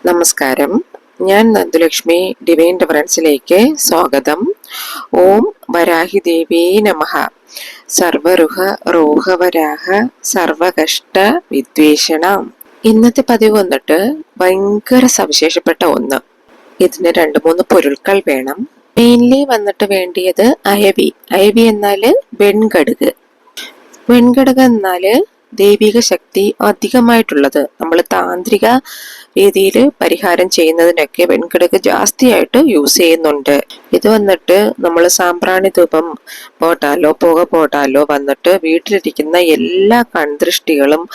നമസ്കാരം. ഞാൻ നന്ദുലക്ഷ്മി ഡിവൈൻ ഡിഫറൻസിലേക്ക് സ്വാഗതം. ഓം വരാഹി ദേവീ നമഃ. സർവരുഹ റോഹവരാഹ സർവകഷ്ട വിദ്വേഷണ. ഇന്നത്തെ പതിവ് വന്നിട്ട് ഭയങ്കര സവിശേഷപ്പെട്ട ഒന്ന്. ഇതിന് 2-3 പൊരുൾകൾ വേണം. മെയിൻലി വന്നിട്ട് വേണ്ടിയത് അയവി. അയവി എന്നാല് വെൺകടുക്. വെൺകടുക് എന്നാല് ദൈവിക ശക്തി അധികമായിട്ടുള്ളത്. നമ്മൾ താന്ത്രിക രീതിയിൽ പരിഹാരം ചെയ്യുന്നതിനൊക്കെ വെൺകടുക് ജാസ്തിയായിട്ട് യൂസ് ചെയ്യുന്നുണ്ട്. ഇത് വന്നിട്ട് നമ്മൾ സാമ്പ്രാണി ധൂപം പോട്ടാലോ പുക പോട്ടാലോ വന്നിട്ട് വീട്ടിലിരിക്കുന്ന എല്ലാ കൺദൃഷ്ടികളും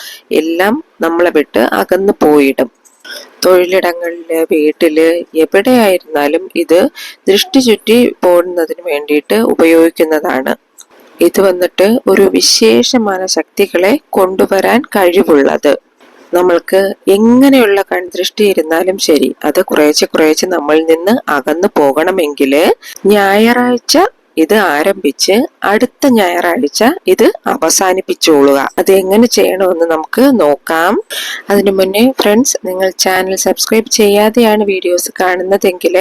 എല്ലാം നമ്മളെ വിട്ട് അകന്നു പോയിടും. തൊഴിലിടങ്ങളില്, വീട്ടില്, എവിടെയായിരുന്നാലും ഇത് ദൃഷ്ടി ചുറ്റി പോകുന്നതിന് വേണ്ടിയിട്ട് ഉപയോഗിക്കുന്നതാണ്. ഇത് വന്നിട്ട് ഒരു വിശേഷമായ ശക്തികളെ കൊണ്ടുവരാൻ കഴിവുള്ളത്. നമ്മൾക്ക് എങ്ങനെയുള്ള കൺദൃഷ്ടി ഇരുന്നാലും ശരി, അത് കുറേശ്ശെ നമ്മളിൽ നിന്ന് അകന്നു പോകണമെങ്കിൽ ഞായറാഴ്ച ഇത് ആരംഭിച്ച് അടുത്ത ഞായറാഴ്ച ഇത് അവസാനിപ്പിച്ചോളുക. അത് എങ്ങനെ ചെയ്യണമെന്ന് നമുക്ക് നോക്കാം. അതിനു മുന്നേ ഫ്രണ്ട്സ്, നിങ്ങൾ ചാനൽ സബ്സ്ക്രൈബ് ചെയ്യാതെയാണ് വീഡിയോസ് കാണുന്നതെങ്കിൽ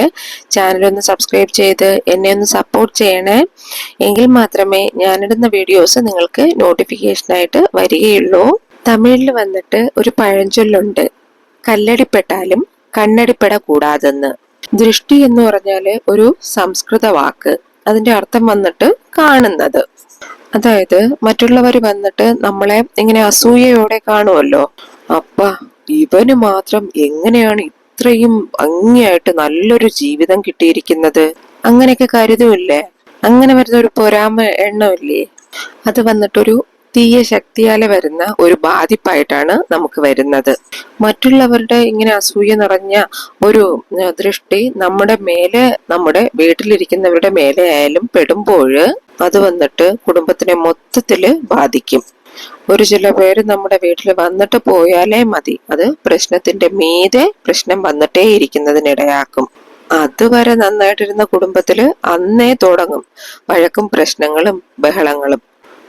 ചാനൽ ഒന്ന് സബ്സ്ക്രൈബ് ചെയ്ത് എന്നെ ഒന്ന് സപ്പോർട്ട് ചെയ്യണേ. എങ്കിൽ മാത്രമേ ഞാനിടുന്ന വീഡിയോസ് നിങ്ങൾക്ക് നോട്ടിഫിക്കേഷനായിട്ട് വരികയുള്ളൂ. തമിഴിൽ വന്നിട്ട് ഒരു പഴഞ്ചൊല്ലുണ്ട്, കല്ലടിപ്പെട്ടാലും കണ്ണടിപ്പെട കൂടാതെന്ന്. ദൃഷ്ടി എന്ന് പറഞ്ഞാല് ഒരു സംസ്കൃത വാക്ക്. അതിന്റെ അർത്ഥം വന്നിട്ട് കാണുന്നത്. അതായത് മറ്റുള്ളവർ വന്നിട്ട് നമ്മളെ ഇങ്ങനെ അസൂയയോടെ കാണുമല്ലോ. അപ്പ ഇവന് മാത്രം എങ്ങനെയാണ് ഇത്രയും ഭംഗിയായിട്ട് നല്ലൊരു ജീവിതം കിട്ടിയിരിക്കുന്നത്, അങ്ങനെയൊക്കെ കരുതുമില്ലേ? അങ്ങനെ വരുന്ന ഒരു പൊരാമ എണ്ണമില്ലേ? അത് വന്നിട്ടൊരു തീയ ശക്തിയാലെ വരുന്ന ഒരു ബാധിപ്പായിട്ടാണ് നമുക്ക് വരുന്നത്. മറ്റുള്ളവരുടെ ഇങ്ങനെ അസൂയ നിറഞ്ഞ ഒരു ദൃഷ്ടി നമ്മുടെ മേലെ, നമ്മുടെ വീട്ടിലിരിക്കുന്നവരുടെ മേലെ ആയാലും പെടുമ്പോൾ അത് വന്നിട്ട് കുടുംബത്തിനെ മൊത്തത്തില് ബാധിക്കും. ചില പേര് നമ്മുടെ വീട്ടിൽ വന്നിട്ട് പോയാലേ മതി, അത് പ്രശ്നത്തിന്റെ മീതെ പ്രശ്നം വന്നിട്ടേ ഇരിക്കുന്നതിനിടയാക്കും. അതുവരെ നന്നായിട്ടിരുന്ന കുടുംബത്തില് അന്നേ തുടങ്ങും വഴക്കും പ്രശ്നങ്ങളും ബഹളങ്ങളും.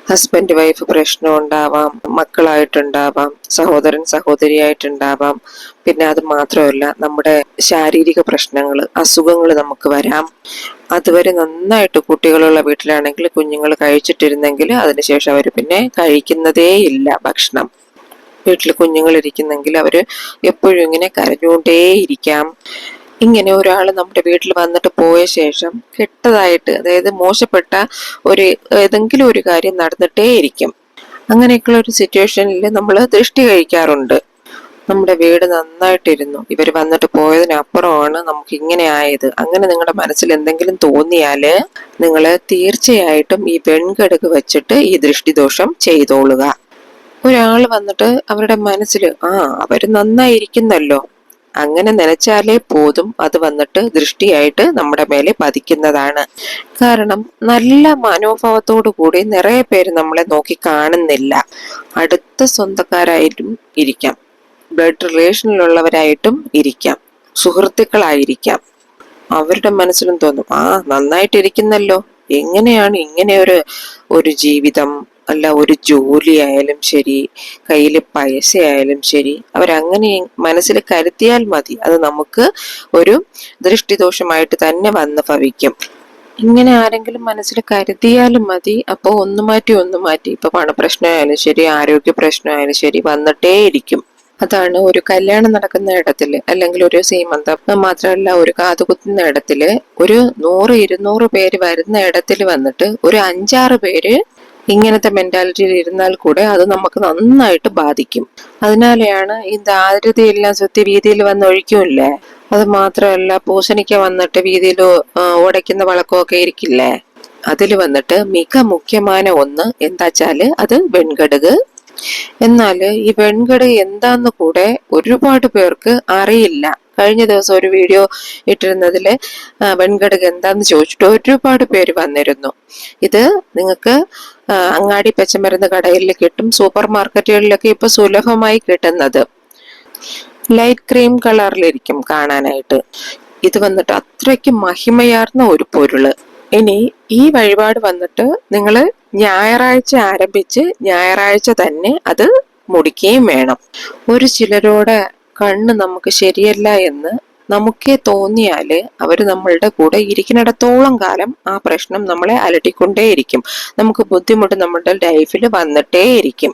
ഹസ്ബൻഡ് വൈഫ് പ്രശ്നം ഉണ്ടാവാം, മക്കളായിട്ടുണ്ടാവാം, സഹോദരൻ സഹോദരിയായിട്ടുണ്ടാവാം. പിന്നെ അത് മാത്രമല്ല, നമ്മുടെ ശാരീരിക പ്രശ്നങ്ങൾ, അസുഖങ്ങൾ നമുക്ക് വരാം. അതുവരെ നന്നായിട്ട് കുട്ടികളുള്ള വീട്ടിലാണെങ്കിൽ കുഞ്ഞുങ്ങൾ കഴിച്ചിട്ടിരുന്നെങ്കിൽ അതിനുശേഷം അവർ പിന്നെ കഴിക്കുന്നതേ ഇല്ല ഭക്ഷണം. വീട്ടിൽ കുഞ്ഞുങ്ങൾ ഇരിക്കുന്നെങ്കിൽ അവര് എപ്പോഴും ഇങ്ങനെ കരഞ്ഞുകൊണ്ടേയിരിക്കാം. ഇങ്ങനെ ഒരാൾ നമ്മുടെ വീട്ടിൽ വന്നിട്ട് പോയ ശേഷം കെട്ടതായിട്ട്, അതായത് മോശപ്പെട്ട ഏതെങ്കിലും ഒരു കാര്യം നടന്നിട്ടേ ഇരിക്കും. അങ്ങനെയൊക്കെയുള്ള ഒരു സിറ്റുവേഷനിൽ നമ്മൾ ദൃഷ്ടി കഴിക്കാറുണ്ട്. നമ്മുടെ വീട് നന്നായിട്ടിരുന്നു, ഇവർ വന്നിട്ട് പോയതിനപ്പുറമാണ് നമുക്ക് ഇങ്ങനെ ആയത്. അങ്ങനെ നിങ്ങളുടെ മനസ്സിൽ എന്തെങ്കിലും തോന്നിയാല് നിങ്ങൾ തീർച്ചയായിട്ടും ഈ വെൺകടുക് വെച്ചിട്ട് ഈ ദൃഷ്ടിദോഷം ചെയ്തോളുക. ഒരാൾ വന്നിട്ട് അവരുടെ മനസ്സിൽ അവര് നന്നായിരിക്കുന്നല്ലോ, അങ്ങനെ നനച്ചാലേ പോതും അത് വന്നിട്ട് ദൃഷ്ടിയായിട്ട് നമ്മുടെ മേലെ പതിക്കുന്നതാണ്. കാരണം നല്ല മനോഭാവത്തോടു കൂടി നിറയെ പേര് നമ്മളെ നോക്കി കാണുന്നില്ല. അടുത്ത സ്വന്തക്കാരായിട്ടും ഇരിക്കാം, ബ്ലഡ് റിലേഷനിലുള്ളവരായിട്ടും ഇരിക്കാം, സുഹൃത്തുക്കളായിരിക്കാം. അവരുടെ മനസ്സിലും തോന്നും, നന്നായിട്ടിരിക്കുന്നല്ലോ, എങ്ങനെയാണ് ഇങ്ങനെ ഒരു ജീവിതം, അല്ല ഒരു ജോലി ആയാലും ശരി, കയ്യിൽ പൈസ ആയാലും ശരി, അവരങ്ങനെ മനസ്സിൽ കരുതിയാൽ മതി, അത് നമുക്ക് ഒരു ദൃഷ്ടിദോഷമായിട്ട് തന്നെ വന്ന് ഭവിക്കും. ഇങ്ങനെ ആരെങ്കിലും മനസ്സിൽ കരുതിയാലും മതി, അപ്പൊ ഒന്ന് മാറ്റി ഇപ്പൊ പണപ്രശ്നമായാലും ശരി, ആരോഗ്യ പ്രശ്നമായാലും ശരി വന്നിട്ടേ ഇരിക്കും. അതാണ് ഒരു കല്യാണം നടക്കുന്ന ഇടത്തില്, അല്ലെങ്കിൽ ഒരു സീമന്തം മാത്രമല്ല, ഒരു കാതുകുത്തുന്ന ഇടത്തില് ഒരു 100-200 പേര് വരുന്ന ഇടത്തില് വന്നിട്ട് ഒരു 5-6 പേര് ഇങ്ങനത്തെ മെന്റാലിറ്റിയിൽ ഇരുന്നാൽ കൂടെ അത് നമുക്ക് നന്നായിട്ട് ബാധിക്കും. അതിനാലെയാണ് ഈ ദാരിദ്ര്യമെല്ലാം സ്വത്തി വീതിയിൽ വന്ന് ഒഴിക്കുമില്ലേ. അത് മാത്രമല്ല, പൂസണിക്ക വന്നിട്ട് വീതിയിൽ ഉടയ്ക്കുന്ന വളക്കമൊക്കെ ഇരിക്കില്ലേ, അതിൽ വന്നിട്ട് മിക മുഖ്യമായ ഒന്ന് എന്താച്ചാല് അത് വെൺകടുക്. എന്നാല് ഈ വെൺകടുക് എന്താന്ന് കൂടെ ഒരുപാട് പേർക്ക് അറിയില്ല. കഴിഞ്ഞ ദിവസം ഒരു വീഡിയോ ഇട്ടിരുന്നതില് വെൺകടുക് എന്താന്ന് ചോദിച്ചിട്ട് ഒരുപാട് പേര് വന്നിരുന്നു. ഇത് നിങ്ങൾക്ക് അങ്ങാടി പച്ചമരുന്ന് കടയിൽ കിട്ടും, സൂപ്പർ മാർക്കറ്റുകളിലൊക്കെ ഇപ്പൊ സുലഭമായി കിട്ടുന്നത്. ലൈറ്റ് ക്രീം കളറിലിരിക്കും കാണാനായിട്ട്. ഇത് വന്നിട്ട് അത്രയ്ക്ക് മഹിമയാർന്ന ഒരു പൊരുള്. ഇനി ഈ വഴിപാട് വന്നിട്ട് നിങ്ങൾ ഞായറാഴ്ച ആരംഭിച്ച് ഞായറാഴ്ച തന്നെ അത് മുടിക്കുകയും വേണം. ചിലരോട് കണ്ണ് നമുക്ക് ശരിയല്ല എന്ന് നമുക്കേ തോന്നിയാല് അവര് നമ്മളുടെ കൂടെ ഇരിക്കുന്നിടത്തോളം കാലം ആ പ്രശ്നം നമ്മളെ അലട്ടിക്കൊണ്ടേയിരിക്കും. നമുക്ക് ബുദ്ധിമുട്ട് നമ്മുടെ ലൈഫിൽ വന്നിട്ടേ ഇരിക്കും.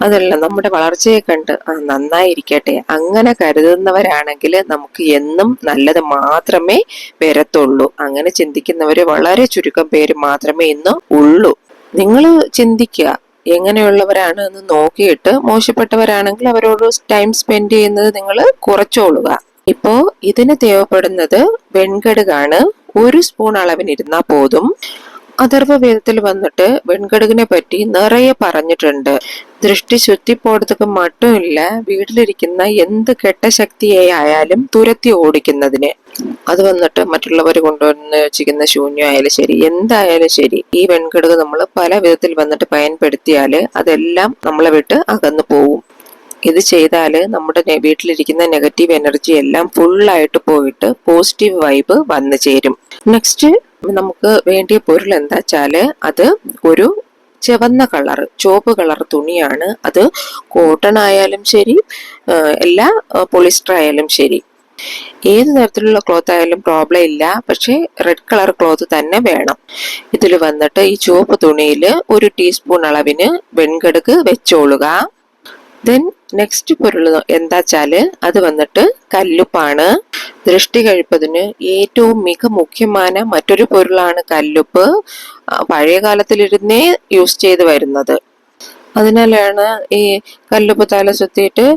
അതല്ല, നമ്മുടെ വളർച്ചയെ കണ്ട് നന്നായിരിക്കട്ടെ അങ്ങനെ കരുതുന്നവരാണെങ്കിൽ നമുക്ക് എന്നും നല്ലത് മാത്രമേ വരത്തുള്ളൂ. അങ്ങനെ ചിന്തിക്കുന്നവര് വളരെ ചുരുക്കം പേര് മാത്രമേ ഇന്ന് ഉള്ളൂ. നിങ്ങൾ ചിന്തിക്കുക, എങ്ങനെയുള്ളവരാണ് എന്ന് നോക്കിയിട്ട് മോശപ്പെട്ടവരാണെങ്കിൽ അവരോട് ടൈം സ്പെൻഡ് ചെയ്യുന്നത് നിങ്ങൾ കുറച്ചോളുക. ഇപ്പോ ഇതിന് തേവപ്പെടുന്നത് വെൺകടുകാണ്. 1 സ്പൂൺ അളവിനിരുന്നാൽ പോതും. അഥർവവേദത്തിൽ വന്നിട്ട് വെൺകടുകിനെ പറ്റി നിറയെ പറഞ്ഞിട്ടുണ്ട്. ദൃഷ്ടി ശുദ്ധിപ്പോടത്തൊക്കെ മട്ടുമില്ല, വീട്ടിലിരിക്കുന്ന എന്ത് കെട്ട ശക്തിയെ ആയാലും തുരത്തി ഓടിക്കുന്നതിന്. അത് വന്നിട്ട് മറ്റുള്ളവർ കൊണ്ടുവന്ന് വെച്ചിരിക്കുന്ന ശൂന്യമായാലും ശരി, എന്തായാലും ശരി, ഈ വെൺകടുക് നമ്മൾ പല വിധത്തിൽ വന്നിട്ട് பயன்படுത്തിയാല് അതെല്ലാം നമ്മളെ വിട്ട് അകന്നു പോവും. ഇത് ചെയ്താൽ നമ്മുടെ വീട്ടിലിരിക്കുന്ന നെഗറ്റീവ് എനർജി എല്ലാം ഫുള്ളായിട്ട് പോയിട്ട് പോസിറ്റീവ് വൈബ് വന്നു ചേരും. നെക്സ്റ്റ് നമുക്ക് വേണ്ടിയ പൊരുൾ എന്താ വെച്ചാല് അത് ഒരു ചുവപ്പ് കളർ തുണിയാണ്. അത് കോട്ടൺ ആയാലും ശരി, എല്ലാ പോളിസ്റ്റർ ആയാലും ശരി, ഏത് തരത്തിലുള്ള ക്ലോത്ത് ആയാലും പ്രോബ്ലം ഇല്ല. പക്ഷെ റെഡ് കളർ ക്ലോത്ത് തന്നെ വേണം. ഇതിൽ വന്നിട്ട് ഈ ചുവപ്പ് തുണിയിൽ 1 ടീസ്പൂൺ അളവിന് വെൺകടുക് വെച്ചോളുക. ദെൻ നെക്സ്റ്റ് പൊരുൾ എന്താ വെച്ചാല് അത് വന്നിട്ട് കല്ലുപ്പാണ്. ദൃഷ്ടി കഴിപ്പതിന് ഏറ്റവും മിക മുഖ്യമായ മറ്റൊരു പൊരുളാണ് കല്ലുപ്പ്. പഴയ കാലത്തിലിരുന്നേ യൂസ് ചെയ്ത് വരുന്നത്. അതിനാലാണ് ഈ കല്ലുപ്പ് തല സുത്തിയിട്ട്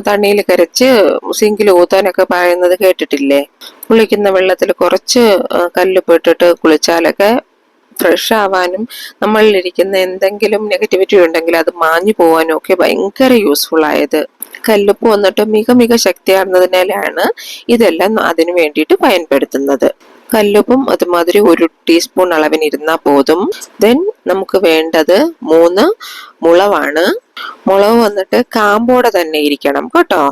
തണ്ണിയിൽ കരച്ച് സിങ്കിൽ ഊത്താനൊക്കെ പറയുന്നത് കേട്ടിട്ടില്ലേ? കുളിക്കുന്ന വെള്ളത്തിൽ കുറച്ച് കല്ലുപ്പ് ഇട്ടിട്ട് കുളിച്ചാലൊക്കെ ഫ്രഷ് ആവാനും നമ്മളിലിരിക്കുന്ന എന്തെങ്കിലും നെഗറ്റിവിറ്റി ഉണ്ടെങ്കിൽ അത് മാഞ്ഞു പോകാനും ഒക്കെ ഭയങ്കര യൂസ്ഫുൾ ആയത്. കല്ലുപ്പ് വന്നിട്ട് മിക ശക്തിയാർന്നതിനാലാണ് ഇതെല്ലാം അതിനു വേണ്ടിയിട്ട് பயன்படுത്തുന്നത്. കല്ലുപ്പും അതുമാതിരി 1 ടീസ്പൂൺ അളവിനിരുന്നാൽ പോതും. ദെൻ നമുക്ക് വേണ്ടത് 3 മുളവാണ്. മുളവ് വന്നിട്ട് കാമ്പോടെ തന്നെ ഇരിക്കണം കേട്ടോ.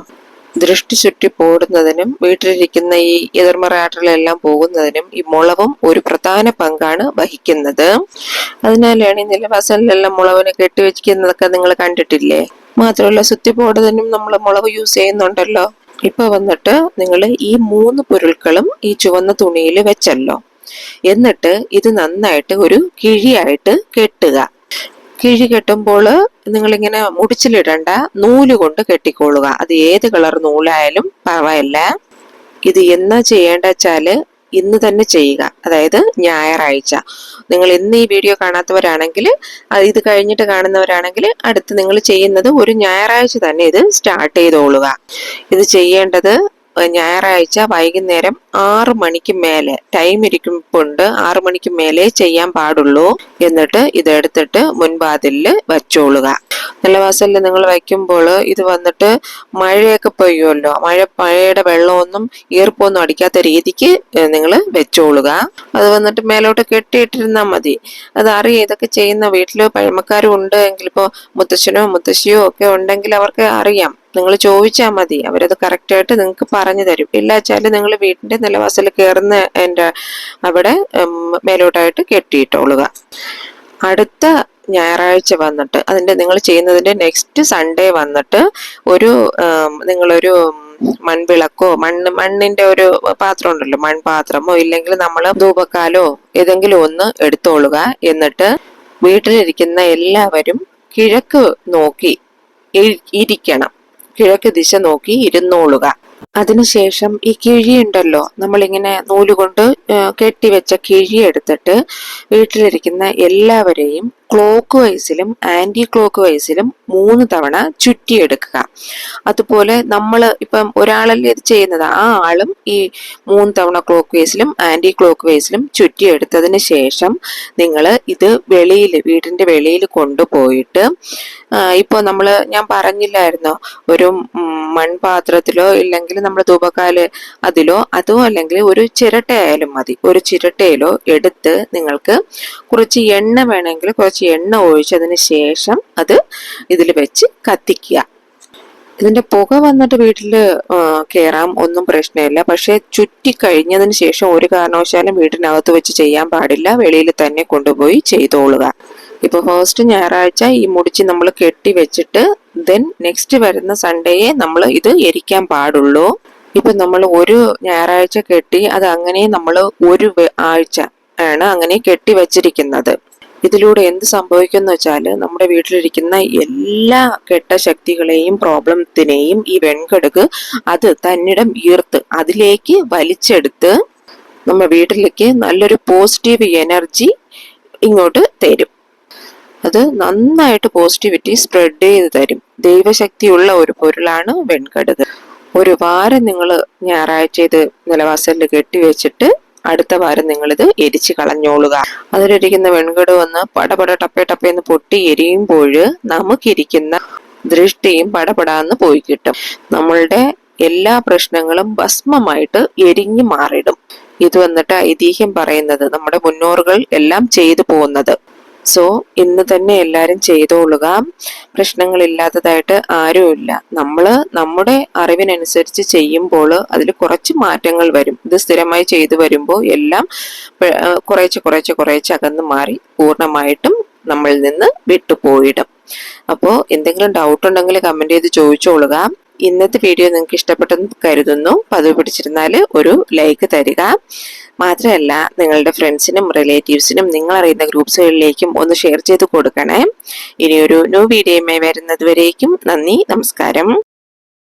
ദൃഷ്ടി ചുറ്റി പോടുന്നതിനും വീട്ടിലിരിക്കുന്ന ഈ എതിർമറാട്ടലെല്ലാം പോകുന്നതിനും ഈ മുളവും ഒരു പ്രധാന പങ്കാണ് വഹിക്കുന്നത്. അതിനാലാണ് ഈ നിലവാസലിലെല്ലാം മുളവിനെ കെട്ടിവെക്കുന്നതൊക്കെ നിങ്ങൾ കണ്ടിട്ടില്ലേ? മാത്രമല്ല സുത്തി പോടുന്നതിനും നമ്മൾ മുളക് യൂസ് ചെയ്യുന്നുണ്ടല്ലോ. ഇപ്പൊ വന്നിട്ട് നിങ്ങൾ ഈ 3 പൊരുൾക്കളും ഈ ചുവന്ന തുണിയിൽ വെച്ചല്ലോ. എന്നിട്ട് ഇത് നന്നായിട്ട് ഒരു കിഴിയായിട്ട് കെട്ടുക. കിഴി കെട്ടുമ്പോൾ നിങ്ങളിങ്ങനെ മുടിച്ചിലിടണ്ട, നൂല് കൊണ്ട് കെട്ടിക്കൊള്ളുക. അത് ഏത് കളർ നൂലായാലും പറയില്ല. ഇത് എന്നാ ചെയ്യേണ്ട വെച്ചാല് ഇന്ന് തന്നെ ചെയ്യുക. അതായത് ഞായറാഴ്ച. നിങ്ങൾ ഇന്ന് ഈ വീഡിയോ കാണാത്തവരാണെങ്കിൽ, ഇത് കഴിഞ്ഞിട്ട് കാണുന്നവരാണെങ്കിൽ അടുത്ത് നിങ്ങൾ ചെയ്യുന്നത് ഒരു ഞായറാഴ്ച തന്നെ ഇത് സ്റ്റാർട്ട് ചെയ്തോളുക. ഇത് ചെയ്യേണ്ടത് ഞായറാഴ്ച വൈകുന്നേരം 6 മണിക്ക് മേലെ ടൈം ഇരിക്കുമ്പോണ്ട് 6 മണിക്ക് മേലെ ചെയ്യാൻ പാടുള്ളൂ. എന്നിട്ട് ഇതെടുത്തിട്ട് മുൻവാതിലിൽ വച്ചോളുക. നിലവാസലിൽ നിങ്ങൾ വയ്ക്കുമ്പോൾ ഇത് വന്നിട്ട് മഴയൊക്കെ പെയ്യുമല്ലോ, മഴയുടെ വെള്ളമൊന്നും ഈർപ്പൊന്നും അടിക്കാത്ത രീതിക്ക് നിങ്ങൾ വെച്ചോളുക. അത് വന്നിട്ട് മേലോട്ട് കെട്ടിയിട്ടിരുന്നാൽ മതി. അതറിയാം, ഇതൊക്കെ ചെയ്യുന്ന വീട്ടിൽ പഴമക്കാരും ഉണ്ട് എങ്കിൽ, ഇപ്പോൾ മുത്തശ്ശനോ മുത്തശ്ശിയോ ഒക്കെ ഉണ്ടെങ്കിൽ അവർക്ക് അറിയാം. നിങ്ങൾ ചോദിച്ചാൽ മതി, അവരത് കറക്റ്റായിട്ട് നിങ്ങൾക്ക് പറഞ്ഞു തരും. ഇല്ല വെച്ചാൽ നിങ്ങൾ വീട്ടിന്റെ നിലവാസൽ കയറുന്ന അവിടെ മേലോട്ടായിട്ട് കെട്ടിയിട്ടോളുക. അടുത്ത ഞായറാഴ്ച വന്നിട്ട് നിങ്ങൾ ചെയ്യുന്നതിന്റെ നെക്സ്റ്റ് സൺഡേ വന്നിട്ട് നിങ്ങളൊരു മൺവിളക്കോ മണ്ണിന്റെ ഒരു പാത്രം ഉണ്ടല്ലോ, മൺപാത്രമോ ഇല്ലെങ്കിൽ നമ്മൾ ധൂപക്കാലോ ഏതെങ്കിലും ഒന്ന് എടുത്തോളുക. എന്നിട്ട് വീട്ടിലിരിക്കുന്ന എല്ലാവരും കിഴക്ക് നോക്കി ഇരിക്കണം. കിഴക്ക് ദിശ നോക്കി ഇരുന്നോളുക. അതിനുശേഷം ഈ കിഴി ഉണ്ടല്ലോ, നമ്മളിങ്ങനെ നൂലുകൊണ്ട് കെട്ടിവെച്ച കിഴി എടുത്തിട്ട് വീട്ടിലിരിക്കുന്ന എല്ലാവരെയും ക്ലോക്ക് വൈസിലും ആന്റി ക്ലോക്ക് വൈസിലും 3 തവണ ചുറ്റിയെടുക്കുക. അതുപോലെ നമ്മൾ ഇപ്പം ഒരാളല്ലേ ഇത് ചെയ്യുന്നത്, ആ ആളും ഈ 3 തവണ ക്ലോക്ക് വൈസിലും ആന്റി ക്ലോക്ക് വൈസിലും ചുറ്റിയെടുത്തതിന് ശേഷം നിങ്ങൾ ഇത് വീടിന്റെ വെളിയിൽ കൊണ്ടുപോയിട്ട്, ഇപ്പൊ ഞാൻ പറഞ്ഞില്ലായിരുന്നോ, ഒരു മൺപാത്രത്തിലോ ഇല്ലെങ്കിൽ നമ്മുടെ ധൂപക്കാല് അതോ അല്ലെങ്കിൽ ഒരു ചിരട്ടയായാലും മതി, ഒരു ചിരട്ടയിലോ എടുത്ത് നിങ്ങൾക്ക് കുറച്ച് എണ്ണ വേണമെങ്കിൽ കുറച്ച് എണ്ണ ഒഴിച്ചതിന് ശേഷം അത് ഇതിൽ വെച്ച് കത്തിക്കുക. ഇതിന്റെ പുക വന്നിട്ട് വീട്ടിൽ കയറാം, ഒന്നും പ്രശ്നമില്ല. പക്ഷെ ചുറ്റി കഴിഞ്ഞതിന് ശേഷം ഒരു കാരണവശാലും വീട്ടിനകത്ത് വെച്ച് ചെയ്യാൻ പാടില്ല, വെളിയിൽ തന്നെ കൊണ്ടുപോയി ചെയ്തോളുക. ഇപ്പൊ ഫസ്റ്റ് ഞായറാഴ്ച ഈ മുടിച്ച് നമ്മൾ കെട്ടി വെച്ചിട്ട് നെക്സ്റ്റ് വരുന്ന സൺഡേയെ നമ്മൾ ഇത് എരിക്കാൻ പാടുള്ളൂ. ഇപ്പൊ നമ്മൾ ഒരു ഞായറാഴ്ച കെട്ടി അത് അങ്ങനെ നമ്മൾ ഒരു ആഴ്ച ആണ് അങ്ങനെ കെട്ടി വെച്ചിരിക്കുന്നത്. ഇതിലൂടെ എന്ത് സംഭവിക്കുന്ന വെച്ചാൽ നമ്മുടെ വീട്ടിലിരിക്കുന്ന എല്ലാ കെട്ട ശക്തികളെയും പ്രോബ്ലത്തിനെയും ഈ വെൺകടുക് അത് തന്നിടം ഈർത്ത് അതിലേക്ക് വലിച്ചെടുത്ത് നമ്മുടെ വീട്ടിലേക്ക് നല്ലൊരു പോസിറ്റീവ് എനർജി ഇങ്ങോട്ട് തരും. അത് നന്നായിട്ട് പോസിറ്റിവിറ്റി സ്പ്രെഡ് ചെയ്ത് തരും. ദൈവശക്തിയുള്ള ഒരു പൊരുളാണ് വെൺകടുക്. ഒരു വാരം നിങ്ങൾ ഞായറാഴ്ച ഇത് നിലവാസലിൽ കെട്ടിവെച്ചിട്ട് അടുത്ത വാരം നിങ്ങളിത് എരിച്ച് കളഞ്ഞോളുക. അതിലിരിക്കുന്ന വെൺകടുക് വന്ന് പടപട ടപ്പേ ടപ്പേന്ന് പൊട്ടി എരിയുമ്പോൾ നമുക്കിരിക്കുന്ന ദൃഷ്ടിയും പടപടാന്ന് പോയി കിട്ടും. നമ്മളുടെ എല്ലാ പ്രശ്നങ്ങളും ഭസ്മമായിട്ട് എരിഞ്ഞു മാറിടും. ഇത് വന്നിട്ട് ഐതിഹ്യം പറയുന്നത് നമ്മുടെ മുന്നോറുകൾ എല്ലാം ചെയ്തു പോകുന്നത്. സോ ഇന്ന് തന്നെ എല്ലാരും ചെയ്തോളുക. പ്രശ്നങ്ങളില്ലാത്തതായിട്ട് ആരുമില്ല. നമ്മള് നമ്മുടെ അറിവിനനുസരിച്ച് ചെയ്യുമ്പോൾ അതിൽ കുറച്ച് മാറ്റങ്ങൾ വരും. ഇത് സ്ഥിരമായി ചെയ്തു വരുമ്പോൾ എല്ലാം കുറേശ്ശെ അകന്ന് മാറി പൂർണ്ണമായിട്ടും നമ്മളിൽ നിന്ന് വിട്ടുപോയിടും. അപ്പോൾ എന്തെങ്കിലും ഡൗട്ട് ഉണ്ടെങ്കിൽ കമന്റ് ചെയ്ത് ചോദിച്ചോളുക. ഇന്നത്തെ വീഡിയോ നിങ്ങൾക്ക് ഇഷ്ടപ്പെട്ടെന്ന് കരുതുന്നു. പതിവ് പിടിച്ചിരുന്നാൽ ഒരു ലൈക്ക് തരിക. മാത്രമല്ല നിങ്ങളുടെ ഫ്രണ്ട്സിനും റിലേറ്റീവ്സിനും നിങ്ങൾ അറിയുന്ന ഗ്രൂപ്പ്സുകളിലേക്കും ഒന്ന് ഷെയർ ചെയ്ത് കൊടുക്കണേ. ഇനിയൊരു ന്യൂ വീഡിയോയുമായി വരുന്നത് വരേക്കും നന്ദി, നമസ്കാരം.